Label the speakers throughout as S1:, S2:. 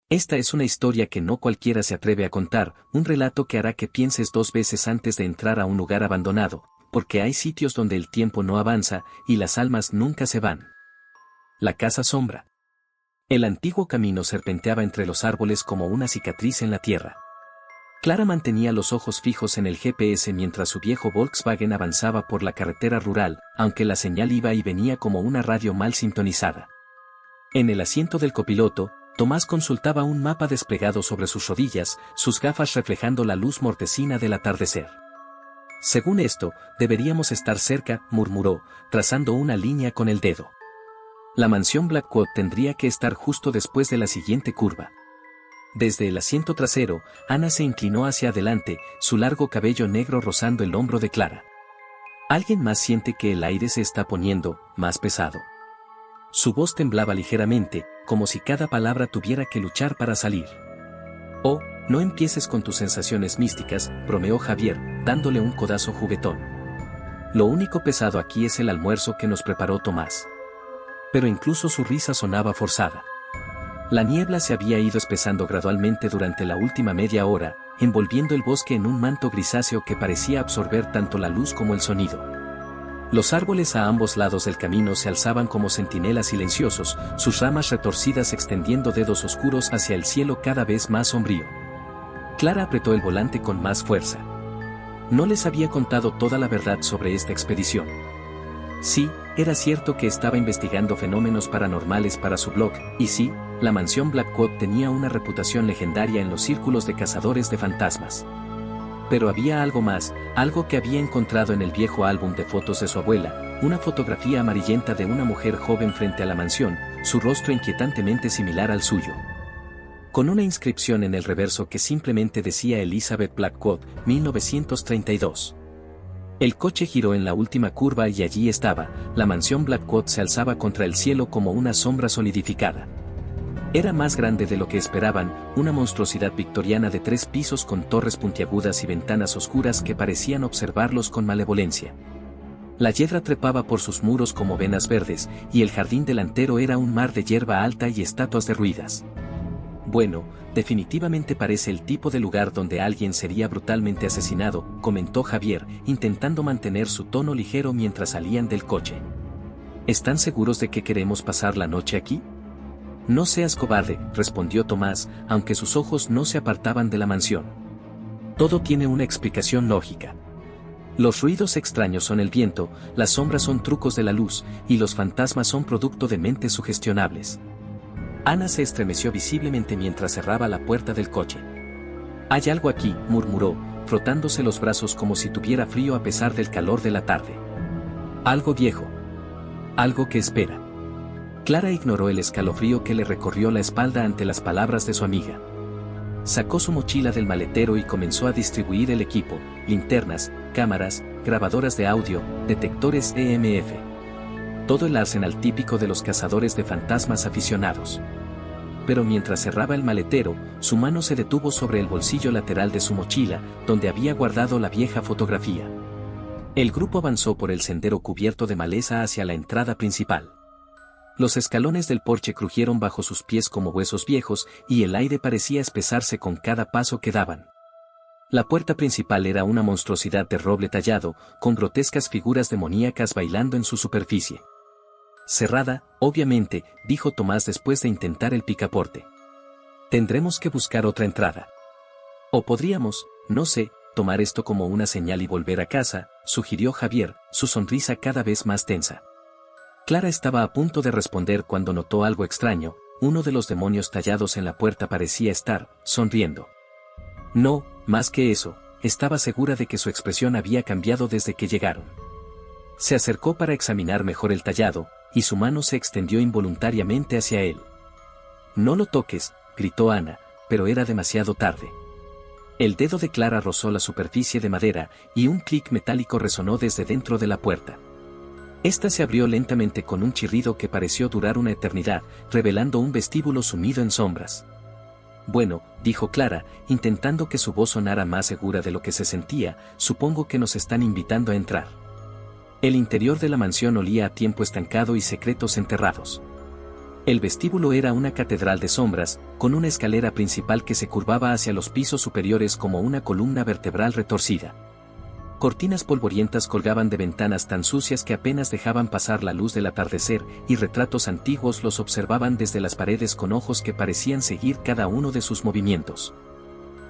S1: Esta es una historia que no cualquiera se atreve a contar, un relato que hará que pienses dos veces antes de entrar a un lugar abandonado, porque hay sitios donde el tiempo no avanza y las almas nunca se van. La casa sombra. El antiguo camino serpenteaba entre los árboles como una cicatriz en la tierra. Clara mantenía los ojos fijos en el GPS mientras su viejo Volkswagen avanzaba por la carretera rural, aunque la señal iba y venía como una radio mal sintonizada. En el asiento del copiloto, Tomás consultaba un mapa desplegado sobre sus rodillas, sus gafas reflejando la luz mortecina del atardecer. Según esto, deberíamos estar cerca, murmuró, trazando una línea con el dedo. La mansión Blackwood tendría que estar justo después de la siguiente curva. Desde el asiento trasero, Ana se inclinó hacia adelante, su largo cabello negro rozando el hombro de Clara. ¿Alguien más siente que el aire se está poniendo más pesado? Su voz temblaba ligeramente, como si cada palabra tuviera que luchar para salir. Oh, no empieces con tus sensaciones místicas, bromeó Javier, dándole un codazo juguetón. Lo único pesado aquí es el almuerzo que nos preparó Tomás. Pero incluso su risa sonaba forzada. La niebla se había ido espesando gradualmente durante la última media hora, envolviendo el bosque en un manto grisáceo que parecía absorber tanto la luz como el sonido. Los árboles a ambos lados del camino se alzaban como centinelas silenciosos, sus ramas retorcidas extendiendo dedos oscuros hacia el cielo cada vez más sombrío. Clara apretó el volante con más fuerza. No les había contado toda la verdad sobre esta expedición. Sí, era cierto que estaba investigando fenómenos paranormales para su blog, y sí, la mansión Blackwood tenía una reputación legendaria en los círculos de cazadores de fantasmas. Pero había algo más, algo que había encontrado en el viejo álbum de fotos de su abuela, una fotografía amarillenta de una mujer joven frente a la mansión, su rostro inquietantemente similar al suyo. Con una inscripción en el reverso que simplemente decía Elizabeth Blackwood, 1932. El coche giró en la última curva y allí estaba, la mansión Blackwood se alzaba contra el cielo como una sombra solidificada. Era más grande de lo que esperaban, una monstruosidad victoriana de 3 pisos con torres puntiagudas y ventanas oscuras que parecían observarlos con malevolencia. La hiedra trepaba por sus muros como venas verdes, y el jardín delantero era un mar de hierba alta y estatuas derruidas. Bueno, definitivamente parece el tipo de lugar donde alguien sería brutalmente asesinado, comentó Javier, intentando mantener su tono ligero mientras salían del coche. ¿Están seguros de que queremos pasar la noche aquí? No seas cobarde, respondió Tomás, aunque sus ojos no se apartaban de la mansión. Todo tiene una explicación lógica. Los ruidos extraños son el viento, las sombras son trucos de la luz, y los fantasmas son producto de mentes sugestionables. Ana se estremeció visiblemente mientras cerraba la puerta del coche. Hay algo aquí, murmuró, frotándose los brazos como si tuviera frío a pesar del calor de la tarde. Algo viejo. Algo que espera. Clara ignoró el escalofrío que le recorrió la espalda ante las palabras de su amiga. Sacó su mochila del maletero y comenzó a distribuir el equipo, linternas, cámaras, grabadoras de audio, detectores EMF. Todo el arsenal típico de los cazadores de fantasmas aficionados. Pero mientras cerraba el maletero, su mano se detuvo sobre el bolsillo lateral de su mochila, donde había guardado la vieja fotografía. El grupo avanzó por el sendero cubierto de maleza hacia la entrada principal. Los escalones del porche crujieron bajo sus pies como huesos viejos y el aire parecía espesarse con cada paso que daban. La puerta principal era una monstruosidad de roble tallado, con grotescas figuras demoníacas bailando en su superficie. Cerrada, obviamente, dijo Tomás después de intentar el picaporte. Tendremos que buscar otra entrada. O podríamos, no sé, tomar esto como una señal y volver a casa, sugirió Javier, su sonrisa cada vez más tensa. Clara estaba a punto de responder cuando notó algo extraño, uno de los demonios tallados en la puerta parecía estar, sonriendo. No, más que eso, estaba segura de que su expresión había cambiado desde que llegaron. Se acercó para examinar mejor el tallado, y su mano se extendió involuntariamente hacia él. No lo toques, gritó Ana, pero era demasiado tarde. El dedo de Clara rozó la superficie de madera, y un clic metálico resonó desde dentro de la puerta. Esta se abrió lentamente con un chirrido que pareció durar una eternidad, revelando un vestíbulo sumido en sombras. Bueno, dijo Clara, intentando que su voz sonara más segura de lo que se sentía, supongo que nos están invitando a entrar. El interior de la mansión olía a tiempo estancado y secretos enterrados. El vestíbulo era una catedral de sombras, con una escalera principal que se curvaba hacia los pisos superiores como una columna vertebral retorcida. Cortinas polvorientas colgaban de ventanas tan sucias que apenas dejaban pasar la luz del atardecer, y retratos antiguos los observaban desde las paredes con ojos que parecían seguir cada uno de sus movimientos.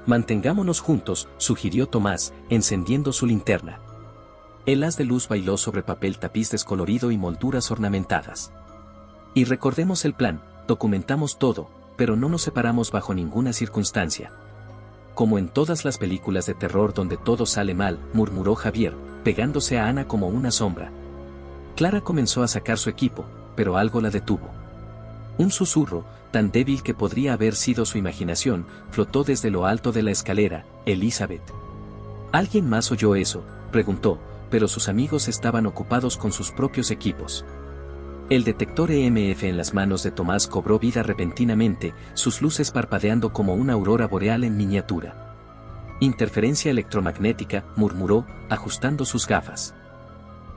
S1: «Mantengámonos juntos», sugirió Tomás, encendiendo su linterna. El haz de luz bailó sobre papel tapiz descolorido y molduras ornamentadas. «Y recordemos el plan, documentamos todo, pero no nos separamos bajo ninguna circunstancia». «Como en todas las películas de terror donde todo sale mal», murmuró Javier, pegándose a Ana como una sombra. Clara comenzó a sacar su equipo, pero algo la detuvo. Un susurro, tan débil que podría haber sido su imaginación, flotó desde lo alto de la escalera. «Elizabeth». «¿Alguien más oyó eso?», preguntó, pero sus amigos estaban ocupados con sus propios equipos. El detector EMF en las manos de Tomás cobró vida repentinamente, sus luces parpadeando como una aurora boreal en miniatura. «Interferencia electromagnética», murmuró, ajustando sus gafas.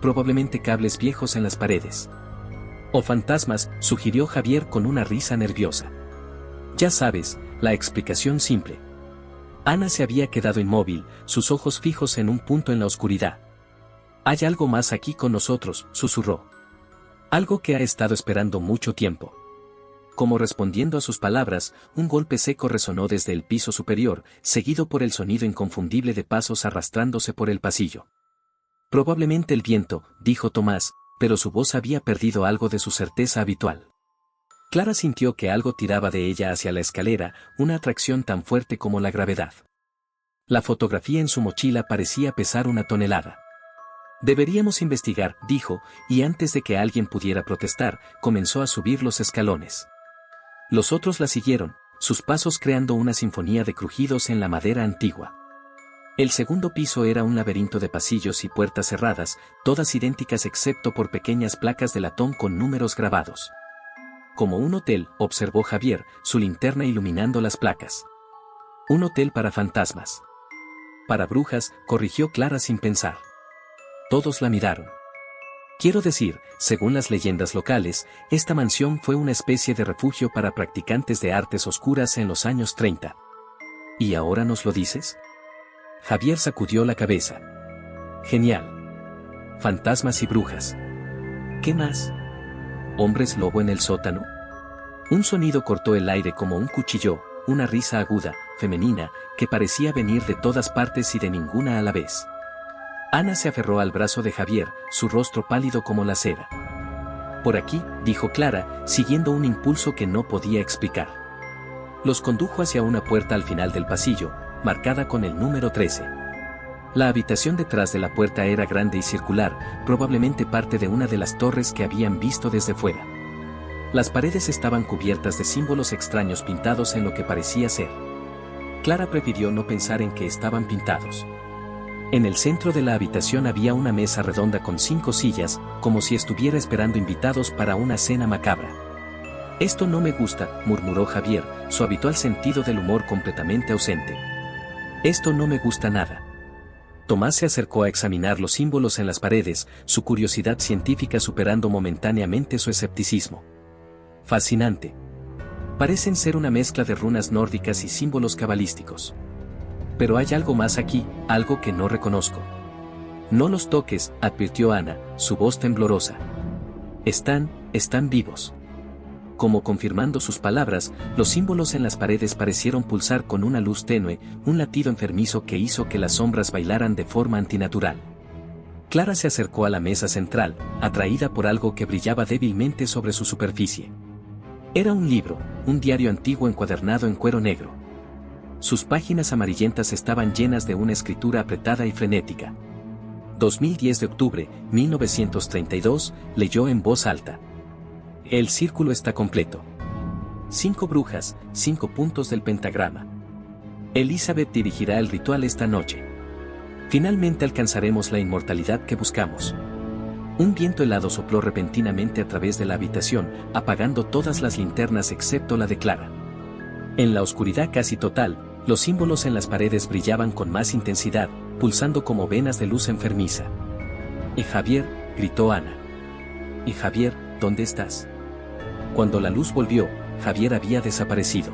S1: «Probablemente cables viejos en las paredes». «O fantasmas», sugirió Javier con una risa nerviosa. «Ya sabes, la explicación simple». Ana se había quedado inmóvil, sus ojos fijos en un punto en la oscuridad. «Hay algo más aquí con nosotros», susurró. «Algo que ha estado esperando mucho tiempo». Como respondiendo a sus palabras, un golpe seco resonó desde el piso superior, seguido por el sonido inconfundible de pasos arrastrándose por el pasillo. «Probablemente el viento», dijo Tomás, pero su voz había perdido algo de su certeza habitual. Clara sintió que algo tiraba de ella hacia la escalera, una atracción tan fuerte como la gravedad. La fotografía en su mochila parecía pesar 1 tonelada. «Deberíamos investigar», dijo, y antes de que alguien pudiera protestar, comenzó a subir los escalones. Los otros la siguieron, sus pasos creando una sinfonía de crujidos en la madera antigua. El segundo piso era un laberinto de pasillos y puertas cerradas, todas idénticas excepto por pequeñas placas de latón con números grabados. «Como un hotel», observó Javier, su linterna iluminando las placas. «Un hotel para fantasmas». «Para brujas», corrigió Clara sin pensar. Todos la miraron. «Quiero decir, según las leyendas locales, esta mansión fue una especie de refugio para practicantes de artes oscuras en los años 30. ¿Y ahora nos lo dices?». Javier sacudió la cabeza. «Genial. Fantasmas y brujas. ¿Qué más? ¿Hombres lobo en el sótano?». Un sonido cortó el aire como un cuchillo, una risa aguda, femenina, que parecía venir de todas partes y de ninguna a la vez. Ana se aferró al brazo de Javier, su rostro pálido como la cera. «Por aquí», dijo Clara, siguiendo un impulso que no podía explicar. Los condujo hacia una puerta al final del pasillo, marcada con el número 13. La habitación detrás de la puerta era grande y circular, probablemente parte de una de las torres que habían visto desde fuera. Las paredes estaban cubiertas de símbolos extraños pintados en lo que parecía ser. Clara prefirió no pensar en que estaban pintados. En el centro de la habitación había una mesa redonda con 5 sillas, como si estuviera esperando invitados para una cena macabra. «Esto no me gusta», murmuró Javier, su habitual sentido del humor completamente ausente. «Esto no me gusta nada». Tomás se acercó a examinar los símbolos en las paredes, su curiosidad científica superando momentáneamente su escepticismo. «Fascinante. Parecen ser una mezcla de runas nórdicas y símbolos cabalísticos. Pero hay algo más aquí, algo que no reconozco». «No los toques», advirtió Ana, su voz temblorosa. Están vivos». Como confirmando sus palabras, los símbolos en las paredes parecieron pulsar con una luz tenue, un latido enfermizo que hizo que las sombras bailaran de forma antinatural. Clara se acercó a la mesa central, atraída por algo que brillaba débilmente sobre su superficie. Era un libro, un diario antiguo encuadernado en cuero negro. Sus páginas amarillentas estaban llenas de una escritura apretada y frenética. 2010 de octubre, 1932, leyó en voz alta. «El círculo está completo. 5 brujas, 5 puntos del pentagrama. Elizabeth dirigirá el ritual esta noche. Finalmente alcanzaremos la inmortalidad que buscamos». Un viento helado sopló repentinamente a través de la habitación, apagando todas las linternas excepto la de Clara. En la oscuridad casi total, los símbolos en las paredes brillaban con más intensidad, pulsando como venas de luz enfermiza. «¿Y Javier?», gritó Ana. «¿Y Javier, dónde estás?». Cuando la luz volvió, Javier había desaparecido.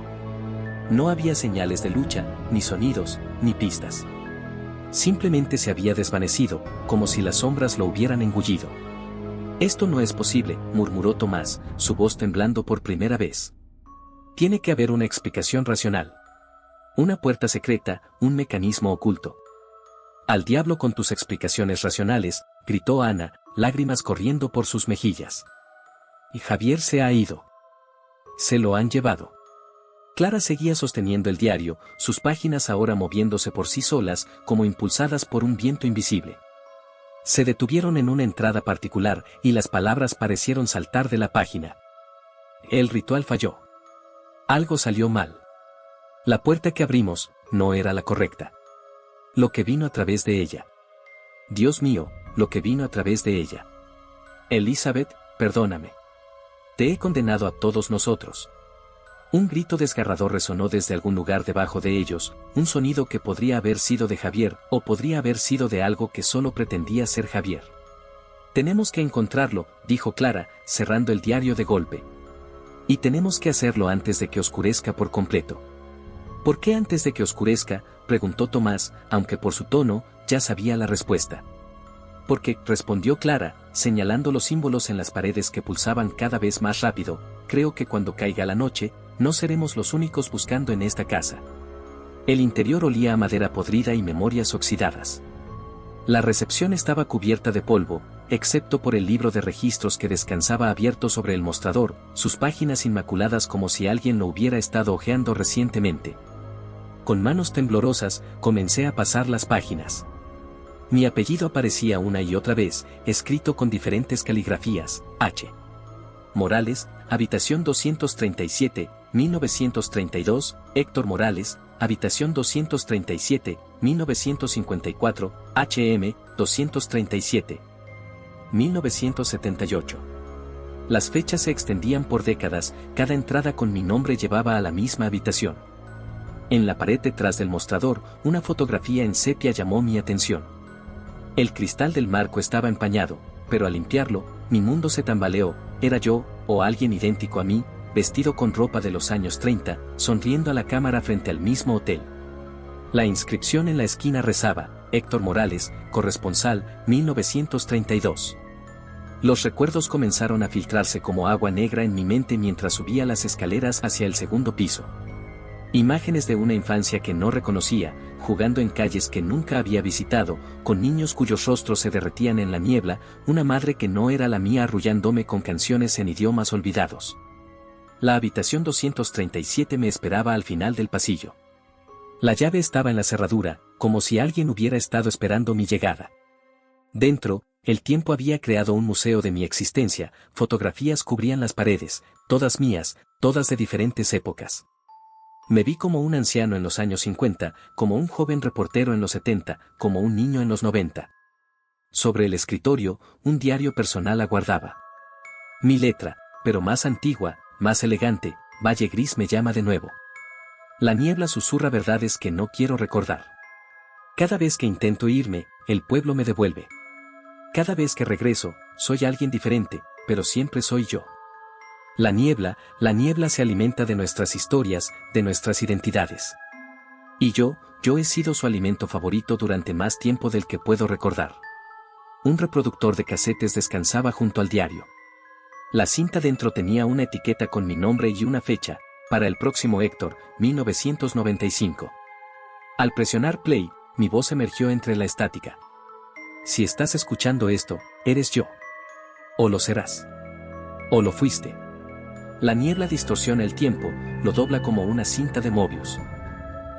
S1: No había señales de lucha, ni sonidos, ni pistas. Simplemente se había desvanecido, como si las sombras lo hubieran engullido. «Esto no es posible», murmuró Tomás, su voz temblando por primera vez. «Tiene que haber una explicación racional. Una puerta secreta, un mecanismo oculto». «Al diablo con tus explicaciones racionales», gritó Ana, lágrimas corriendo por sus mejillas. «Y Javier se ha ido. Se lo han llevado». Clara seguía sosteniendo el diario, sus páginas ahora moviéndose por sí solas, como impulsadas por un viento invisible. Se detuvieron en una entrada particular, y las palabras parecieron saltar de la página. El ritual falló. Algo salió mal. La puerta que abrimos no era la correcta. Lo que vino a través de ella. Dios mío, lo que vino a través de ella. Elizabeth, perdóname. Te he condenado a todos nosotros. Un grito desgarrador resonó desde algún lugar debajo de ellos, un sonido que podría haber sido de Javier, o podría haber sido de algo que solo pretendía ser Javier. «Tenemos que encontrarlo», dijo Clara, cerrando el diario de golpe. «Y tenemos que hacerlo antes de que oscurezca por completo». «¿Por qué antes de que oscurezca?», preguntó Tomás, aunque por su tono, ya sabía la respuesta. «Porque», respondió Clara, señalando los símbolos en las paredes que pulsaban cada vez más rápido, «creo que cuando caiga la noche, no seremos los únicos buscando en esta casa». El interior olía a madera podrida y memorias oxidadas. La recepción estaba cubierta de polvo, excepto por el libro de registros que descansaba abierto sobre el mostrador, sus páginas inmaculadas como si alguien lo hubiera estado hojeando recientemente. Con manos temblorosas, comencé a pasar las páginas. Mi apellido aparecía una y otra vez, escrito con diferentes caligrafías: H. Morales, habitación 237, 1932, Héctor Morales, habitación 237, 1954, HM, 237. 1978. Las fechas se extendían por décadas, cada entrada con mi nombre llevaba a la misma habitación. En la pared detrás del mostrador, una fotografía en sepia llamó mi atención. El cristal del marco estaba empañado, pero al limpiarlo, mi mundo se tambaleó. Era yo, o alguien idéntico a mí, vestido con ropa de los años 30, sonriendo a la cámara frente al mismo hotel. La inscripción en la esquina rezaba: Héctor Morales, corresponsal, 1932. Los recuerdos comenzaron a filtrarse como agua negra en mi mente mientras subía las escaleras hacia el segundo piso. Imágenes de una infancia que no reconocía, jugando en calles que nunca había visitado, con niños cuyos rostros se derretían en la niebla, una madre que no era la mía arrullándome con canciones en idiomas olvidados. La habitación 237 me esperaba al final del pasillo. La llave estaba en la cerradura, como si alguien hubiera estado esperando mi llegada. Dentro, el tiempo había creado un museo de mi existencia, fotografías cubrían las paredes, todas mías, todas de diferentes épocas. Me vi como un anciano en los años 50, como un joven reportero en los 70, como un niño en los 90. Sobre el escritorio, un diario personal aguardaba. Mi letra, pero más antigua, más elegante: Valle Gris me llama de nuevo. La niebla susurra verdades que no quiero recordar. Cada vez que intento irme, el pueblo me devuelve. Cada vez que regreso, soy alguien diferente, pero siempre soy yo. La niebla se alimenta de nuestras historias, de nuestras identidades. Y yo he sido su alimento favorito durante más tiempo del que puedo recordar. Un reproductor de casetes descansaba junto al diario. La cinta dentro tenía una etiqueta con mi nombre y una fecha: para el próximo Héctor, 1995. Al presionar play, mi voz emergió entre la estática. Si estás escuchando esto, eres yo. O lo serás. O lo fuiste. La niebla distorsiona el tiempo, lo dobla como una cinta de Mobius.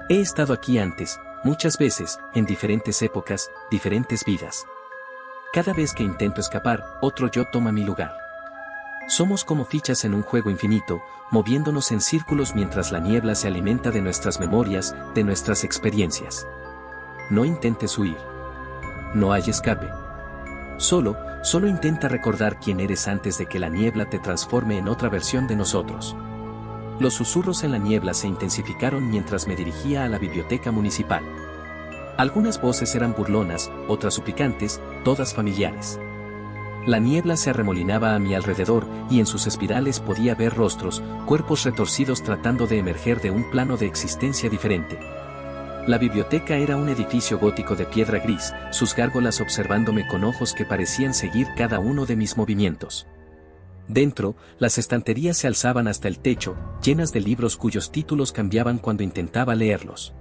S1: He estado aquí antes, muchas veces, en diferentes épocas, diferentes vidas. Cada vez que intento escapar, otro yo toma mi lugar. Somos como fichas en un juego infinito, moviéndonos en círculos mientras la niebla se alimenta de nuestras memorias, de nuestras experiencias. No intentes huir. No hay escape. Solo intenta recordar quién eres antes de que la niebla te transforme en otra versión de nosotros. Los susurros en la niebla se intensificaron mientras me dirigía a la biblioteca municipal. Algunas voces eran burlonas, otras suplicantes, todas familiares. La niebla se arremolinaba a mi alrededor y en sus espirales podía ver rostros, cuerpos retorcidos tratando de emerger de un plano de existencia diferente. La biblioteca era un edificio gótico de piedra gris, sus gárgolas observándome con ojos que parecían seguir cada uno de mis movimientos. Dentro, las estanterías se alzaban hasta el techo, llenas de libros cuyos títulos cambiaban cuando intentaba leerlos.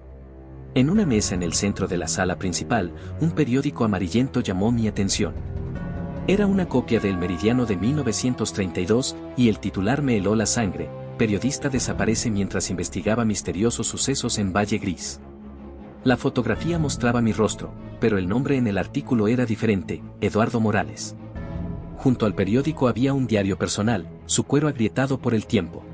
S1: En una mesa en el centro de la sala principal, un periódico amarillento llamó mi atención. Era una copia del Meridiano de 1932 y el titular me heló la sangre: periodista desaparece mientras investigaba misteriosos sucesos en Valle Gris. La fotografía mostraba mi rostro, pero el nombre en el artículo era diferente: Eduardo Morales. Junto al periódico había un diario personal, su cuero agrietado por el tiempo.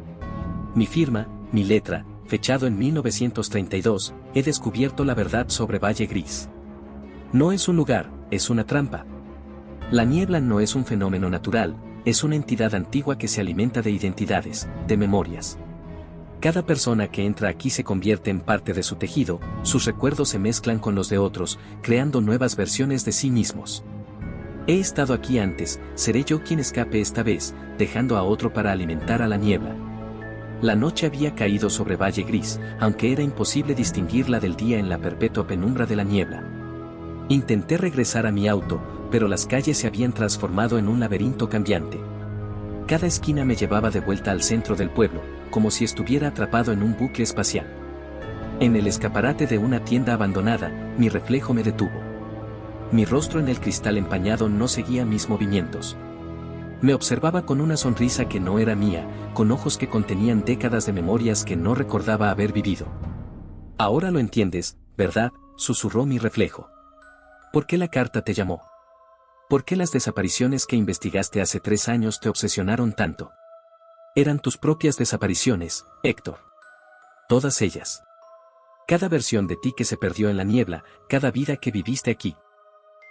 S1: Mi firma, mi letra, fechado en 1932, he descubierto la verdad sobre Valle Gris. No es un lugar, es una trampa. La niebla no es un fenómeno natural, es una entidad antigua que se alimenta de identidades, de memorias. Cada persona que entra aquí se convierte en parte de su tejido, sus recuerdos se mezclan con los de otros, creando nuevas versiones de sí mismos. He estado aquí antes, seré yo quien escape esta vez, dejando a otro para alimentar a la niebla. La noche había caído sobre Valle Gris, aunque era imposible distinguirla del día en la perpetua penumbra de la niebla. Intenté regresar a mi auto, pero las calles se habían transformado en un laberinto cambiante. Cada esquina me llevaba de vuelta al centro del pueblo, como si estuviera atrapado en un bucle espacial. En el escaparate de una tienda abandonada, mi reflejo me detuvo. Mi rostro en el cristal empañado no seguía mis movimientos. Me observaba con una sonrisa que no era mía, con ojos que contenían décadas de memorias que no recordaba haber vivido. Ahora lo entiendes, ¿verdad?, susurró mi reflejo. ¿Por qué la carta te llamó? ¿Por qué las desapariciones que investigaste hace 3 años te obsesionaron tanto? Eran tus propias desapariciones, Héctor. Todas ellas. Cada versión de ti que se perdió en la niebla, cada vida que viviste aquí.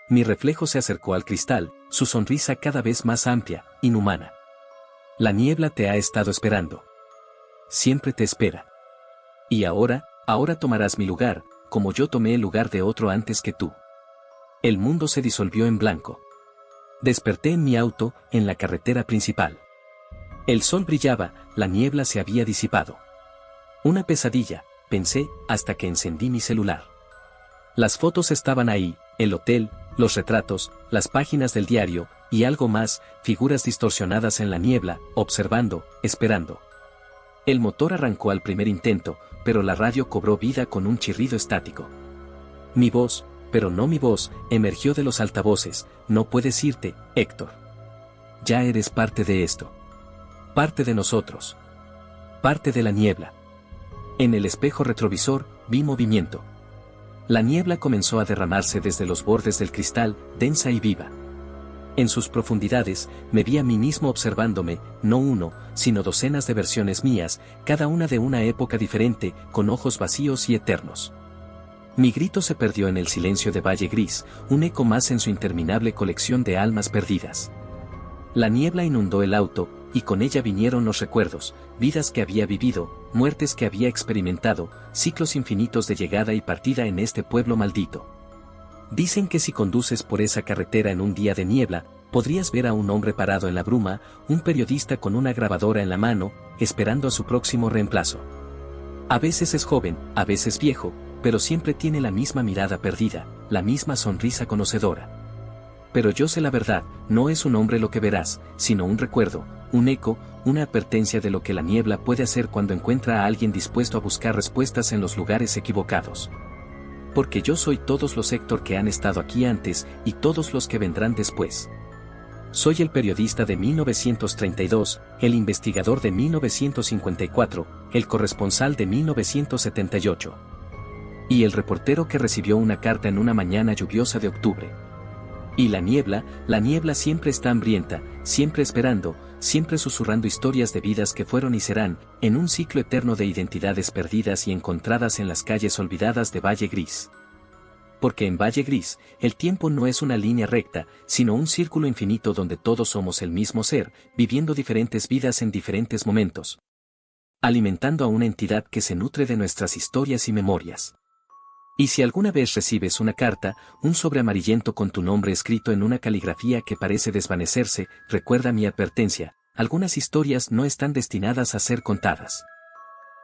S1: Mi reflejo se acercó al cristal, su sonrisa cada vez más amplia, inhumana. La niebla te ha estado esperando. Siempre te espera. Y ahora tomarás mi lugar, como yo tomé el lugar de otro antes que tú. El mundo se disolvió en blanco. Desperté en mi auto, en la carretera principal. El sol brillaba, la niebla se había disipado. Una pesadilla, pensé, hasta que encendí mi celular. Las fotos estaban ahí, el hotel, los retratos, las páginas del diario, y algo más, figuras distorsionadas en la niebla, observando, esperando. El motor arrancó al primer intento, pero la radio cobró vida con un chirrido estático. Mi voz, pero no mi voz, emergió de los altavoces: no puedes irte, Héctor. Ya eres parte de esto. Parte de nosotros. Parte de la niebla. En el espejo retrovisor, vi movimiento. La niebla comenzó a derramarse desde los bordes del cristal, densa y viva. En sus profundidades, me vi a mí mismo observándome, no uno, sino docenas de versiones mías, cada una de una época diferente, con ojos vacíos y eternos. Mi grito se perdió en el silencio de Valle Gris, un eco más en su interminable colección de almas perdidas. La niebla inundó el auto, y con ella vinieron los recuerdos, vidas que había vivido, muertes que había experimentado, ciclos infinitos de llegada y partida en este pueblo maldito. Dicen que si conduces por esa carretera en un día de niebla, podrías ver a un hombre parado en la bruma, un periodista con una grabadora en la mano, esperando a su próximo reemplazo. A veces es joven, a veces viejo, pero siempre tiene la misma mirada perdida, la misma sonrisa conocedora. Pero yo sé la verdad, no es un hombre lo que verás, sino un recuerdo, un eco, una advertencia de lo que la niebla puede hacer cuando encuentra a alguien dispuesto a buscar respuestas en los lugares equivocados. Porque yo soy todos los Héctor que han estado aquí antes y todos los que vendrán después. Soy el periodista de 1932, el investigador de 1954, el corresponsal de 1978. Y el reportero que recibió una carta en una mañana lluviosa de octubre. Y la niebla siempre está hambrienta, siempre esperando, siempre susurrando historias de vidas que fueron y serán, en un ciclo eterno de identidades perdidas y encontradas en las calles olvidadas de Valle Gris. Porque en Valle Gris, el tiempo no es una línea recta, sino un círculo infinito donde todos somos el mismo ser, viviendo diferentes vidas en diferentes momentos. Alimentando a una entidad que se nutre de nuestras historias y memorias. Y si alguna vez recibes una carta, un sobre amarillento con tu nombre escrito en una caligrafía que parece desvanecerse, recuerda mi advertencia, algunas historias no están destinadas a ser contadas.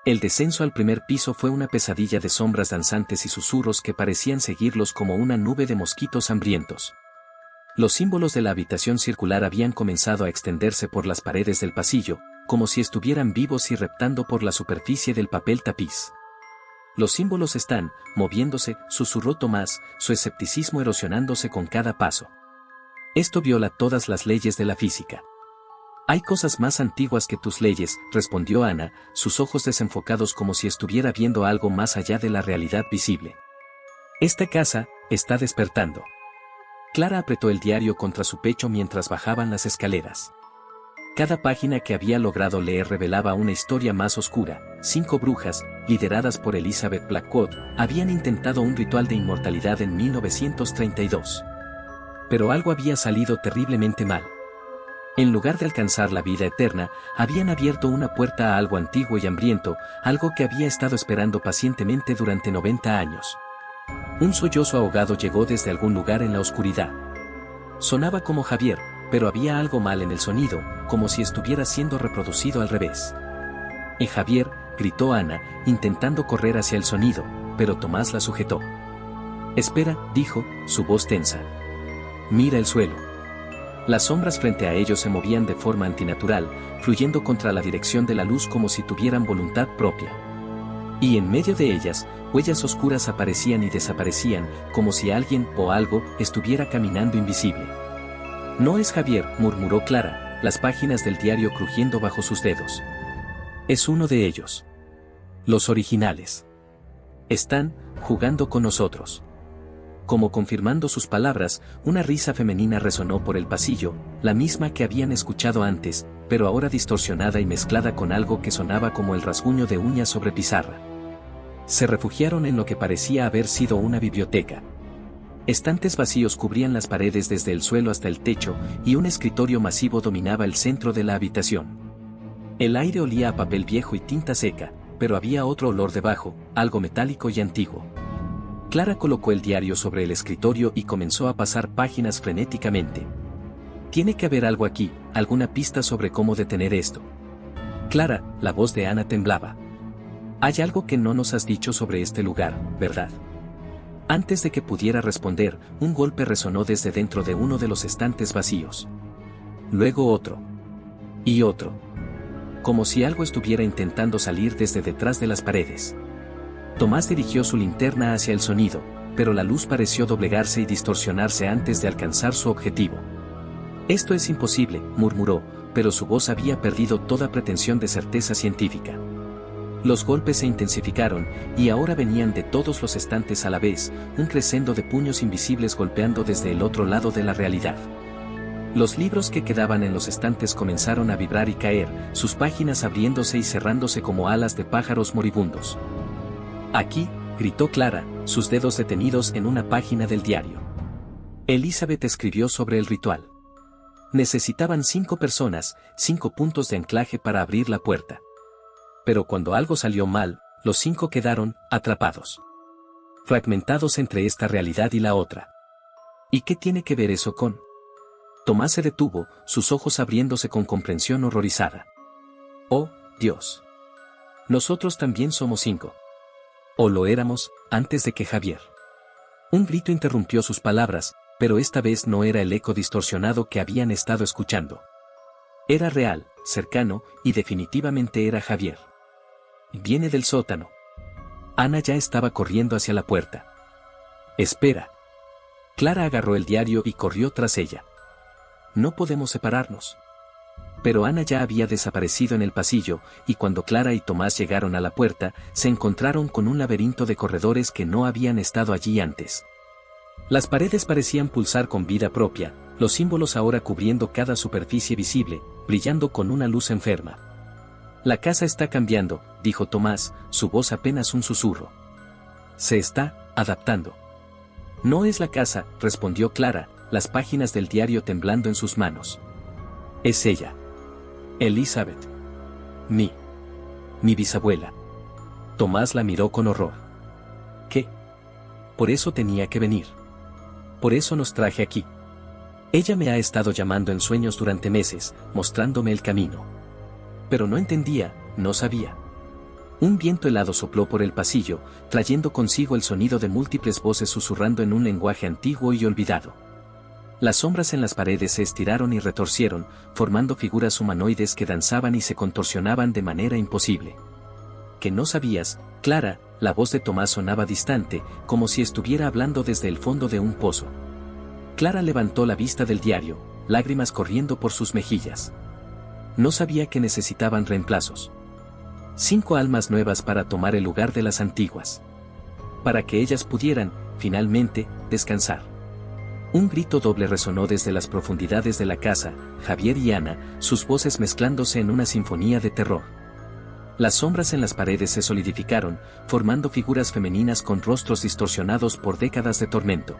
S1: El descenso al primer piso fue una pesadilla de sombras danzantes y susurros que parecían seguirlos como una nube de mosquitos hambrientos. Los símbolos de la habitación circular habían comenzado a extenderse por las paredes del pasillo, como si estuvieran vivos y reptando por la superficie del papel tapiz. Los símbolos están moviéndose, susurró Tomás, su escepticismo erosionándose con cada paso. Esto viola todas las leyes de la física. Hay cosas más antiguas que tus leyes, respondió Ana, sus ojos desenfocados como si estuviera viendo algo más allá de la realidad visible. Esta casa está despertando. Clara apretó el diario contra su pecho mientras bajaban las escaleras. Cada página que había logrado leer revelaba una historia más oscura. 5 brujas, lideradas por Elizabeth Blackwood, habían intentado un ritual de inmortalidad en 1932. Pero algo había salido terriblemente mal. En lugar de alcanzar la vida eterna, habían abierto una puerta a algo antiguo y hambriento, algo que había estado esperando pacientemente durante 90 años. Un sollozo ahogado llegó desde algún lugar en la oscuridad. Sonaba como Javier, pero había algo mal en el sonido, como si estuviera siendo reproducido al revés. Javier, gritó Ana, intentando correr hacia el sonido, pero Tomás la sujetó. Espera, dijo, su voz tensa. Mira el suelo. Las sombras frente a ellos se movían de forma antinatural, fluyendo contra la dirección de la luz como si tuvieran voluntad propia. Y en medio de ellas, huellas oscuras aparecían y desaparecían, como si alguien o algo estuviera caminando invisible. No es Javier, murmuró Clara, las páginas del diario crujiendo bajo sus dedos. Es uno de ellos. Los originales. Están jugando con nosotros. Como confirmando sus palabras, una risa femenina resonó por el pasillo, la misma que habían escuchado antes, pero ahora distorsionada y mezclada con algo que sonaba como el rasguño de uñas sobre pizarra. Se refugiaron en lo que parecía haber sido una biblioteca. Estantes vacíos cubrían las paredes desde el suelo hasta el techo, y un escritorio masivo dominaba el centro de la habitación. El aire olía a papel viejo y tinta seca, pero había otro olor debajo, algo metálico y antiguo. Clara colocó el diario sobre el escritorio y comenzó a pasar páginas frenéticamente. Tiene que haber algo aquí, alguna pista sobre cómo detener esto. Clara, la voz de Ana temblaba. Hay algo que no nos has dicho sobre este lugar, ¿verdad? Antes de que pudiera responder, un golpe resonó desde dentro de uno de los estantes vacíos. Luego otro. Y otro. Como si algo estuviera intentando salir desde detrás de las paredes. Tomás dirigió su linterna hacia el sonido, pero la luz pareció doblegarse y distorsionarse antes de alcanzar su objetivo. Esto es imposible, murmuró, pero su voz había perdido toda pretensión de certeza científica. Los golpes se intensificaron, y ahora venían de todos los estantes a la vez, un crescendo de puños invisibles golpeando desde el otro lado de la realidad. Los libros que quedaban en los estantes comenzaron a vibrar y caer, sus páginas abriéndose y cerrándose como alas de pájaros moribundos. Aquí, gritó Clara, sus dedos detenidos en una página del diario. Elizabeth escribió sobre el ritual. Necesitaban 5 personas, 5 puntos de anclaje para abrir la puerta. Pero cuando algo salió mal, los 5 quedaron atrapados. Fragmentados entre esta realidad y la otra. ¿Y qué tiene que ver eso con? Tomás se detuvo, sus ojos abriéndose con comprensión horrorizada. Oh, Dios. Nosotros también somos 5. O lo éramos, antes de que Javier. Un grito interrumpió sus palabras, pero esta vez no era el eco distorsionado que habían estado escuchando. Era real, cercano, y definitivamente era Javier. Viene del sótano. Ana ya estaba corriendo hacia la puerta. Espera. Clara agarró el diario y corrió tras ella. No podemos separarnos. Pero Ana ya había desaparecido en el pasillo, y cuando Clara y Tomás llegaron a la puerta, se encontraron con un laberinto de corredores que no habían estado allí antes. Las paredes parecían pulsar con vida propia, los símbolos ahora cubriendo cada superficie visible, brillando con una luz enferma. La casa está cambiando, dijo Tomás, su voz apenas un susurro. Se está adaptando. No es la casa, respondió Clara, las páginas del diario temblando en sus manos. Es ella. Elizabeth. Mi bisabuela. Tomás la miró con horror. ¿Qué? Por eso tenía que venir. Por eso nos traje aquí. Ella me ha estado llamando en sueños durante meses, mostrándome el camino. Pero no entendía, no sabía. Un viento helado sopló por el pasillo, trayendo consigo el sonido de múltiples voces susurrando en un lenguaje antiguo y olvidado. Las sombras en las paredes se estiraron y retorcieron, formando figuras humanoides que danzaban y se contorsionaban de manera imposible. ¿Que no sabías, Clara? La voz de Tomás sonaba distante, como si estuviera hablando desde el fondo de un pozo. Clara levantó la vista del diario, lágrimas corriendo por sus mejillas. No sabía que necesitaban reemplazos. 5 almas nuevas para tomar el lugar de las antiguas. Para que ellas pudieran, finalmente, descansar. Un grito doble resonó desde las profundidades de la casa, Javier y Ana, sus voces mezclándose en una sinfonía de terror. Las sombras en las paredes se solidificaron, formando figuras femeninas con rostros distorsionados por décadas de tormento.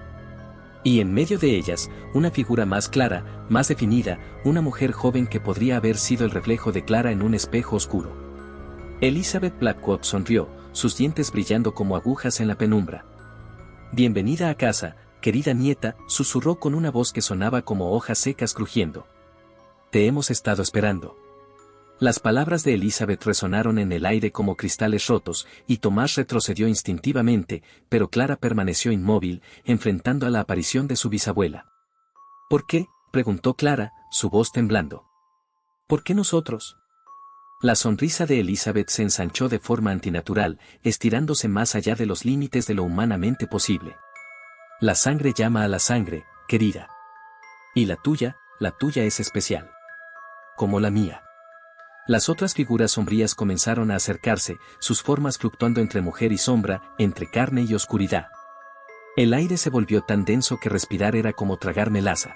S1: Y en medio de ellas, una figura más clara, más definida, una mujer joven que podría haber sido el reflejo de Clara en un espejo oscuro. Elizabeth Blackwood sonrió, sus dientes brillando como agujas en la penumbra. «Bienvenida a casa, querida nieta», susurró con una voz que sonaba como hojas secas crujiendo. «Te hemos estado esperando». Las palabras de Elizabeth resonaron en el aire como cristales rotos, y Tomás retrocedió instintivamente, pero Clara permaneció inmóvil, enfrentando a la aparición de su bisabuela. «¿Por qué?», preguntó Clara, su voz temblando. «¿Por qué nosotros?». La sonrisa de Elizabeth se ensanchó de forma antinatural, estirándose más allá de los límites de lo humanamente posible. «La sangre llama a la sangre, querida. Y la tuya es especial. Como la mía». Las otras figuras sombrías comenzaron a acercarse, sus formas fluctuando entre mujer y sombra, entre carne y oscuridad. El aire se volvió tan denso que respirar era como tragar melaza.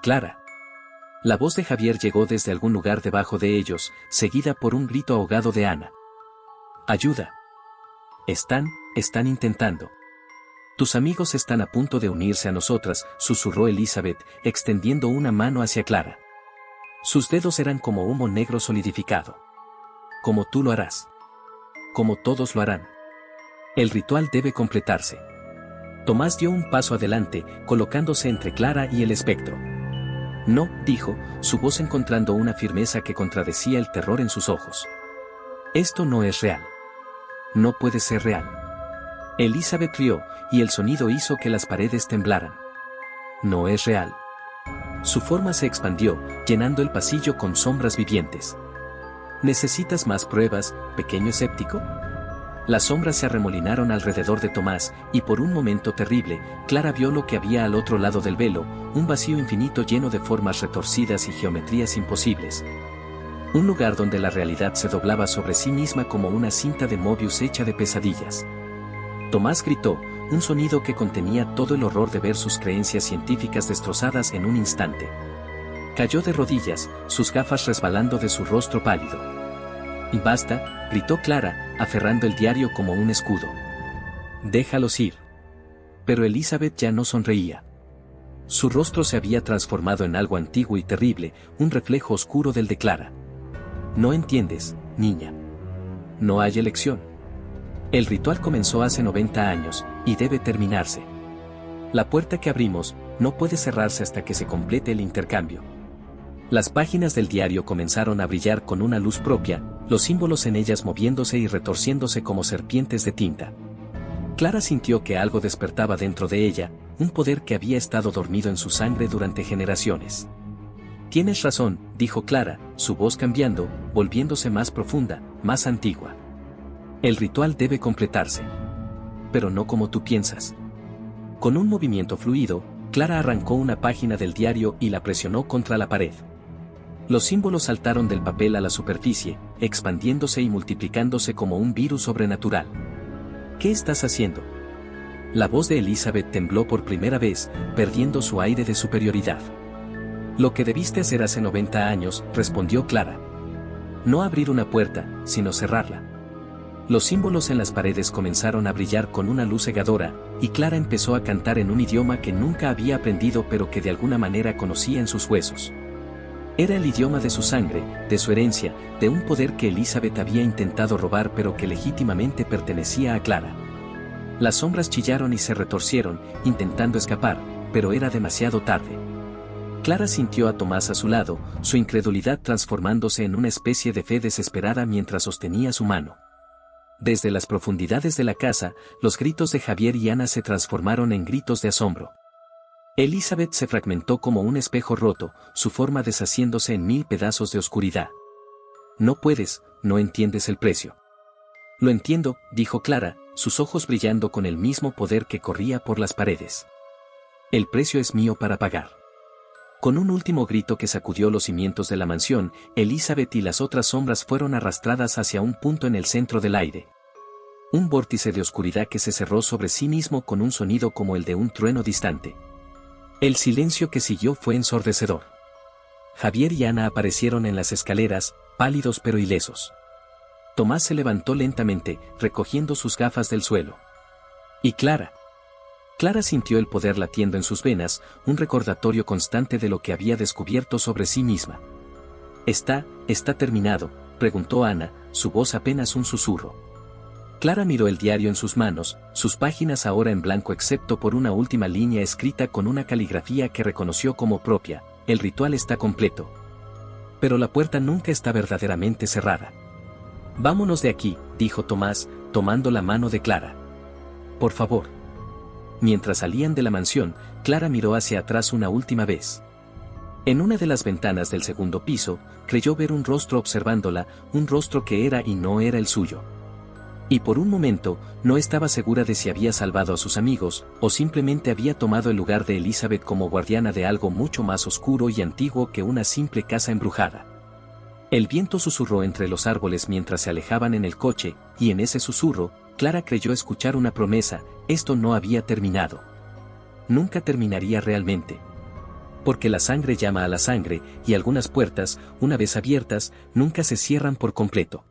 S1: «Clara». La voz de Javier llegó desde algún lugar debajo de ellos, seguida por un grito ahogado de Ana. «Ayuda. Están intentando. Tus amigos están a punto de unirse a nosotras», susurró Elizabeth, extendiendo una mano hacia Clara. Sus dedos eran como humo negro solidificado. «Como tú lo harás. Como todos lo harán. El ritual debe completarse». Tomás dio un paso adelante, colocándose entre Clara y el espectro. «No», dijo, su voz encontrando una firmeza que contradecía el terror en sus ojos. «Esto no es real. No puede ser real». Elizabeth rió, y el sonido hizo que las paredes temblaran. «No es real». Su forma se expandió, llenando el pasillo con sombras vivientes. «¿Necesitas más pruebas, pequeño escéptico?». Las sombras se arremolinaron alrededor de Tomás, y por un momento terrible, Clara vio lo que había al otro lado del velo, un vacío infinito lleno de formas retorcidas y geometrías imposibles. Un lugar donde la realidad se doblaba sobre sí misma como una cinta de Mobius hecha de pesadillas. Tomás gritó, un sonido que contenía todo el horror de ver sus creencias científicas destrozadas en un instante. Cayó de rodillas, sus gafas resbalando de su rostro pálido. «Y basta», gritó Clara, aferrando el diario como un escudo. «Déjalos ir». Pero Elizabeth ya no sonreía. Su rostro se había transformado en algo antiguo y terrible, un reflejo oscuro del de Clara. «No entiendes, niña. No hay elección. El ritual comenzó hace 90 años, y debe terminarse. La puerta que abrimos, no puede cerrarse hasta que se complete el intercambio». Las páginas del diario comenzaron a brillar con una luz propia, los símbolos en ellas moviéndose y retorciéndose como serpientes de tinta. Clara sintió que algo despertaba dentro de ella, un poder que había estado dormido en su sangre durante generaciones. «Tienes razón», dijo Clara, su voz cambiando, volviéndose más profunda, más antigua. «El ritual debe completarse. Pero no como tú piensas». Con un movimiento fluido, Clara arrancó una página del diario y la presionó contra la pared. Los símbolos saltaron del papel a la superficie, expandiéndose y multiplicándose como un virus sobrenatural. «¿Qué estás haciendo?». La voz de Elizabeth tembló por primera vez, perdiendo su aire de superioridad. «Lo que debiste hacer hace 90 años», respondió Clara. «No abrir una puerta, sino cerrarla». Los símbolos en las paredes comenzaron a brillar con una luz cegadora, y Clara empezó a cantar en un idioma que nunca había aprendido pero que de alguna manera conocía en sus huesos. Era el idioma de su sangre, de su herencia, de un poder que Elizabeth había intentado robar pero que legítimamente pertenecía a Clara. Las sombras chillaron y se retorcieron, intentando escapar, pero era demasiado tarde. Clara sintió a Tomás a su lado, su incredulidad transformándose en una especie de fe desesperada mientras sostenía su mano. Desde las profundidades de la casa, los gritos de Javier y Ana se transformaron en gritos de asombro. Elizabeth se fragmentó como un espejo roto, su forma deshaciéndose en 1000 pedazos de oscuridad. No puedes, no entiendes el precio. Lo entiendo, dijo Clara, sus ojos brillando con el mismo poder que corría por las paredes. El precio es mío para pagar. Con un último grito que sacudió los cimientos de la mansión, Elizabeth y las otras sombras fueron arrastradas hacia un punto en el centro del aire. Un vórtice de oscuridad que se cerró sobre sí mismo con un sonido como el de un trueno distante. El silencio que siguió fue ensordecedor. Javier y Ana aparecieron en las escaleras, pálidos pero ilesos. Tomás se levantó lentamente, recogiendo sus gafas del suelo. ¿Y Clara? Clara sintió el poder latiendo en sus venas, un recordatorio constante de lo que había descubierto sobre sí misma. ¿Está terminado?, preguntó Ana, su voz apenas un susurro. Clara miró el diario en sus manos, sus páginas ahora en blanco excepto por una última línea escrita con una caligrafía que reconoció como propia: el ritual está completo. Pero la puerta nunca está verdaderamente cerrada. Vámonos de aquí, dijo Tomás, tomando la mano de Clara. Por favor. Mientras salían de la mansión, Clara miró hacia atrás una última vez. En una de las ventanas del segundo piso, creyó ver un rostro observándola, un rostro que era y no era el suyo. Y por un momento, no estaba segura de si había salvado a sus amigos, o simplemente había tomado el lugar de Elizabeth como guardiana de algo mucho más oscuro y antiguo que una simple casa embrujada. El viento susurró entre los árboles mientras se alejaban en el coche, y en ese susurro, Clara creyó escuchar una promesa: esto no había terminado. Nunca terminaría realmente. Porque la sangre llama a la sangre, y algunas puertas, una vez abiertas, nunca se cierran por completo.